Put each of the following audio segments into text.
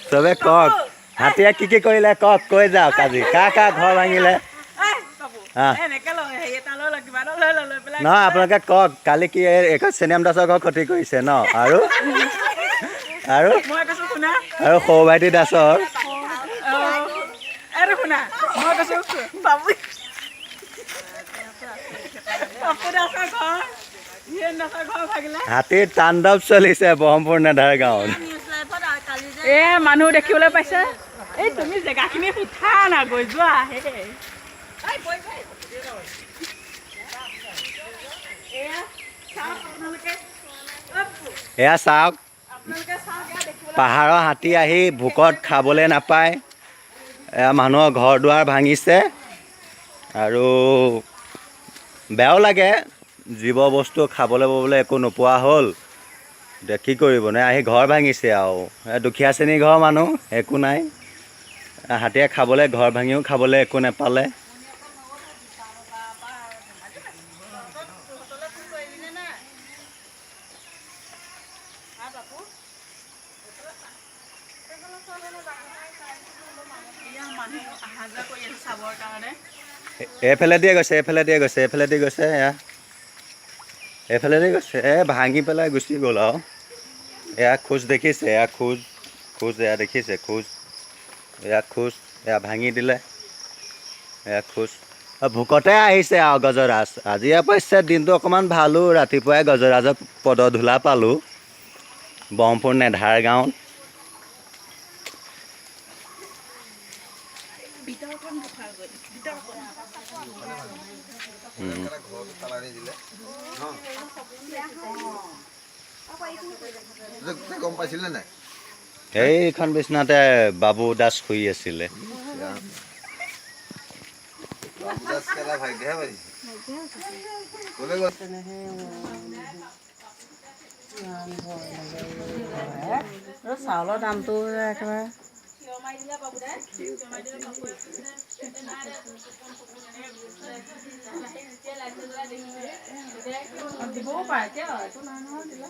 চবে কওক হাতীয়ে কি কৰিলে কওক কৈ যাওক আজি কাৰ ঘৰ ভাঙিলে নহয় আপোনালোকে কওক কালি কি চেনিয়াম দাসৰ ঘৰ ক্ষতি কৰিছে ন আৰু সৌ ভাইটি দাসৰ হাতীৰ তাণ্ডৱ চলিছে ব্ৰহ্মপুৰ নেধাৰ গাঁৱত মানুহ দেখিবলৈ পাইছে এই তুমি জেগাখিনি উঠা না গৈ যোৱা এয়া চাওক পাহাৰৰ হাতী আহি ভোকত খাবলৈ নাপায় এয়া মানুহৰ ঘৰ দুৱাৰ ভাঙিছে আৰু বেয়াও লাগে জীৱ বস্তু খাবলৈ ববলৈ একো নোপোৱা হ'ল এতিয়া কি কৰিব নে আহি ঘৰ ভাঙিছে আৰু দুখীয়া শ্ৰেণীৰ ঘৰৰ মানুহ একো নাই হাতীয়ে খাবলৈ ঘৰ ভাঙিও খাবলৈ একো নাপালে এইফালে দিয়ে গৈছে এয়া এইফালে দি গৈছে ভাঙি পেলাই গুচি গ'ল আৰু এয়া খোজ দেখিছে এয়া খোজ এয়া দেখিছে এয়া ভাঙি দিলে এয়া খোজ ভোকতে আহিছে আৰু গজৰাজ আজি অৱশ্যে দিনটো অকণমান ভালো ৰাতিপুৱাই গজৰাজৰ পদধূলা পালোঁ ব্ৰহ্মপুৰ নেধাৰ গাঁৱত গম পাইছিলে নাই এইখন বিচনাতে বাবু দাস শুই আছিলে চাউলৰ দামটো একেবাৰে দিবও পাৰে কিয় একো নাই নহয় দিলে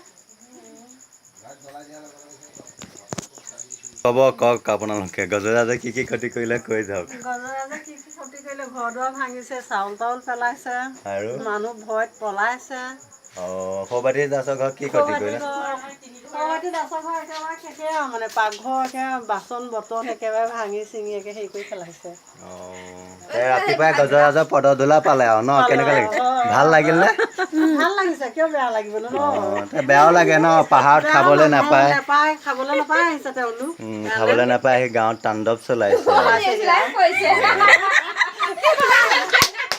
ক'ব কওক আপোনালোকে গজৰাজে কি ক্ষতি কৰিলে কৈ যাওক গজৰাজে কি ক্ষতি কৰিলে ঘৰ দুৱাৰ ভাঙিছে চাউল তাউল পেলাইছে আৰু মানুহ ভয়ত পলাইছে সৌবাতী দাসৰ ঘৰত কি ক্ষতি কৰিলে সৌবাতী দাসৰ ঘৰ একেবাৰে শেষে আৰু মানে পাকঘৰ একেবাৰে বাচন বৰ্তন একেবাৰে ভাঙি চিঙি একে হেৰি কৰি পেলাইছে ৰাতিপুৱাই গজৰাজৰ পদধূলা পালে আৰু ন কেনেকুৱা লাগিছে ভাল লাগিল নে ভাল লাগিছে কিয় বেয়া লাগিব ন বেয়াও লাগে ন পাহাৰত খাবলৈ নাপায় খাবলৈ নাপায় আহিছে তেওঁলোক খাবলৈ নাপায় আহি গাঁৱত তাণ্ডৱ চলাইছে